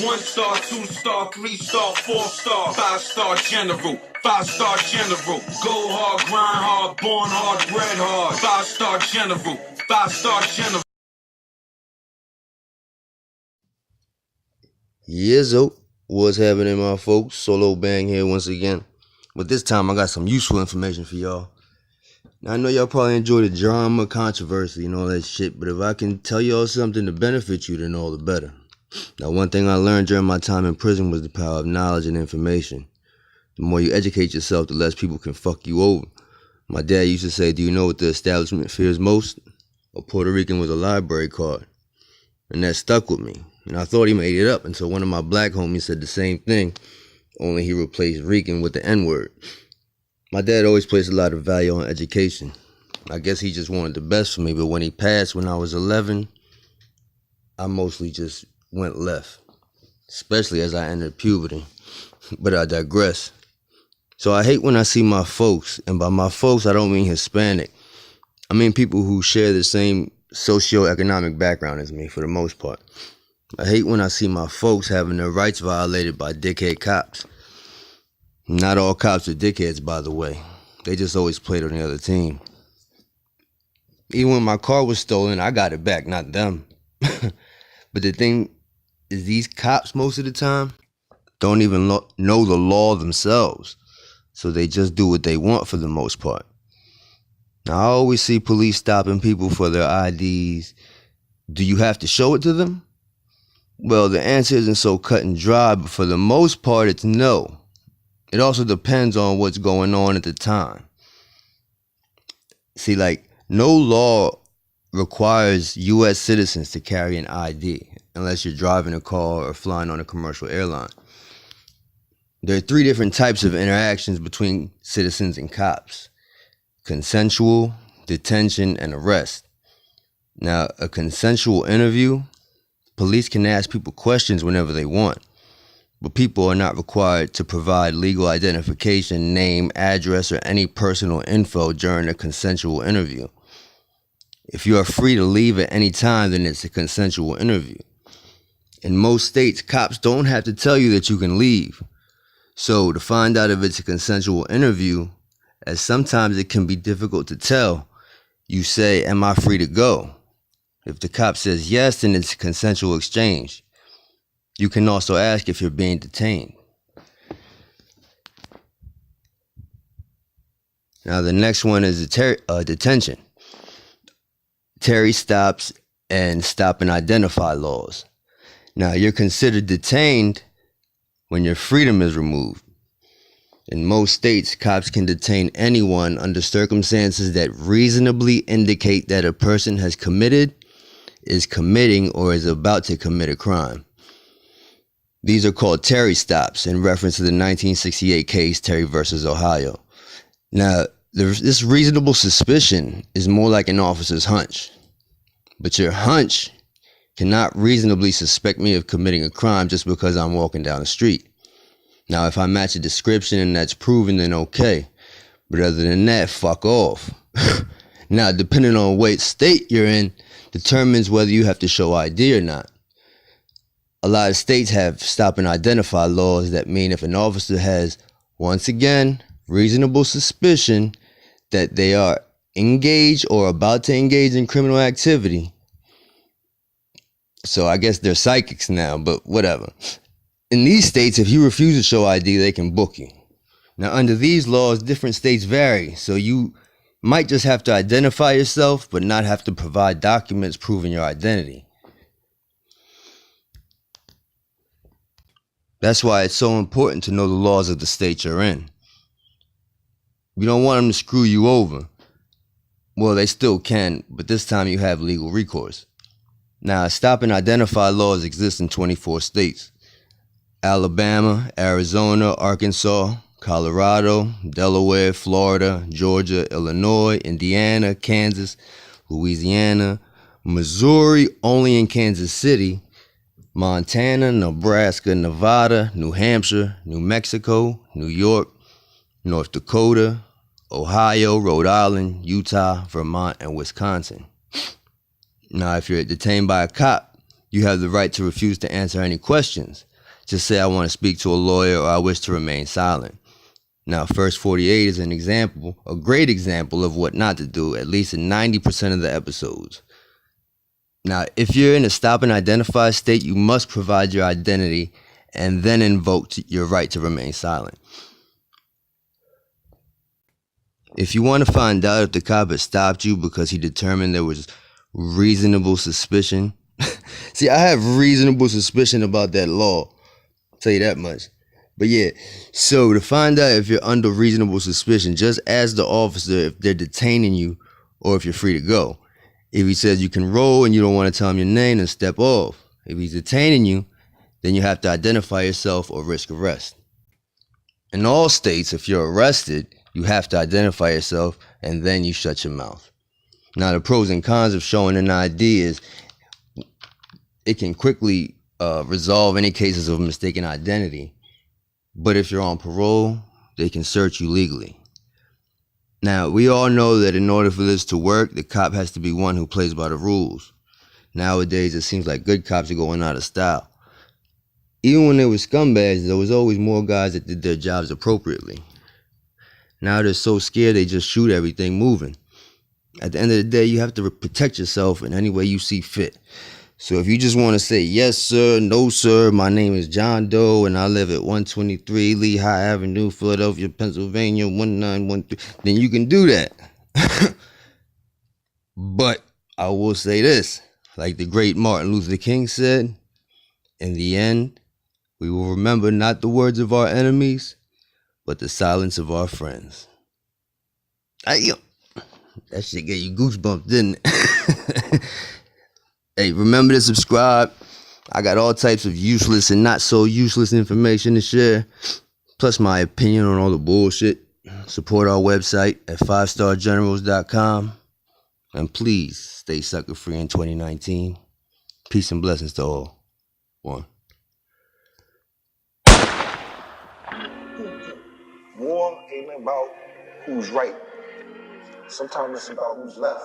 1 star, 2 star, 3 star, 4 star, 5 star general. 5-star general. Go hard, grind hard, born hard, bred hard. 5-star general. 5-star general. Yizzo, what's happening, my folks? Solo Bang here once again. But this time I got some useful information for y'all. Now I know y'all probably enjoy the drama, controversy, and all that shit, but if I can tell y'all something to benefit you, then all the better. Now, one thing I learned during my time in prison was the power of knowledge and information. The more you educate yourself, the less people can fuck you over. My dad used to say, do you know what the establishment fears most? A Puerto Rican with a library card. And that stuck with me. And I thought he made it up until one of my black homies said the same thing, only he replaced Rican with the N-word. My dad always placed a lot of value on education. I guess he just wanted the best for me, but when he passed when I was 11, I mostly just went left, especially as I entered puberty. But I digress. So I hate when I see my folks, and by my folks I don't mean Hispanic. I mean people who share the same socioeconomic background as me for the most part. I hate when I see my folks having their rights violated by dickhead cops. Not all cops are dickheads, by the way. They just always played on the other team. Even when my car was stolen, I got it back, not them. But the thing is, these cops most of the time don't even know the law themselves. So they just do what they want for the most part. Now, I always see police stopping people for their IDs. Do you have to show it to them? Well, the answer isn't so cut and dry, but for the most part, it's no. It also depends on what's going on at the time. See, no law requires U.S. citizens to carry an ID unless you're driving a car or flying on a commercial airline. There are 3 different types of interactions between citizens and cops: consensual, detention, and arrest. Now, a consensual interview, police can ask people questions whenever they want, but people are not required to provide legal identification, name, address, or any personal info during a consensual interview. If you are free to leave at any time, then it's a consensual interview. In most states, cops don't have to tell you that you can leave. So to find out if it's a consensual interview, as sometimes it can be difficult to tell, you say, am I free to go? If the cop says yes, then it's a consensual exchange. You can also ask if you're being detained. Now the next one is detention. Terry stops and stop and identify laws. Now you're considered detained when your freedom is removed. In most states, cops can detain anyone under circumstances that reasonably indicate that a person has committed, is committing, or is about to commit a crime. These are called Terry stops in reference to the 1968 case Terry versus Ohio. Now, this reasonable suspicion is more like an officer's hunch. But your hunch cannot reasonably suspect me of committing a crime just because I'm walking down the street. Now, if I match a description and that's proven, then okay. But other than that, fuck off. Now, depending on what state you're in, determines whether you have to show ID or not. A lot of states have stop and identify laws that mean if an officer has, once again, reasonable suspicion that they are engaged or about to engage in criminal activity. So I guess they're psychics now, but whatever. In these states, if you refuse to show ID, they can book you. Now, under these laws, different states vary, so you might just have to identify yourself, but not have to provide documents proving your identity. That's why it's so important to know the laws of the state you're in. You don't want them to screw you over. Well, they still can, but this time you have legal recourse. Now, stop and identify laws exist in 24 states. Alabama, Arizona, Arkansas, Colorado, Delaware, Florida, Georgia, Illinois, Indiana, Kansas, Louisiana, Missouri, only in Kansas City, Montana, Nebraska, Nevada, New Hampshire, New Mexico, New York, North Dakota, Ohio, Rhode Island, Utah, Vermont, and Wisconsin. Now, if you're detained by a cop, you have the right to refuse to answer any questions. Just say I want to speak to a lawyer or I wish to remain silent. Now, First 48 is an example, a great example of what not to do, at least in 90% of the episodes. Now, if you're in a stop and identify state, you must provide your identity and then invoke your right to remain silent. If you want to find out if the cop has stopped you because he determined there was reasonable suspicion, see, I have reasonable suspicion about that law, I'll tell you that much. But yeah, so to find out if you're under reasonable suspicion, just ask the officer if they're detaining you or if you're free to go. If he says you can roll and you don't want to tell him your name, then step off. If he's detaining you, then you have to identify yourself or risk arrest. In all states, if you're arrested, you have to identify yourself and then you shut your mouth. Now, the pros and cons of showing an ID is it can quickly resolve any cases of mistaken identity. But if you're on parole, they can search you legally. Now, we all know that in order for this to work, the cop has to be one who plays by the rules. Nowadays, it seems like good cops are going out of style. Even when there were scumbags, there was always more guys that did their jobs appropriately. Now they're so scared they just shoot everything moving. At the end of the day, you have to protect yourself in any way you see fit. So if you just want to say, yes, sir, no, sir, my name is John Doe, and I live at 123 Lehigh Avenue, Philadelphia, Pennsylvania, 1913, then you can do that. But I will say this, like the great Martin Luther King said, in the end, we will remember not the words of our enemies, but the silence of our friends. That shit gave you goosebumps, didn't it? Hey, remember to subscribe. I got all types of useless and not so useless information to share, plus my opinion on all the bullshit. Support our website at 5stargenerals.com. And please stay sucker free in 2019. Peace and blessings to all. One. War ain't about who's right. Sometimes it's about who's left.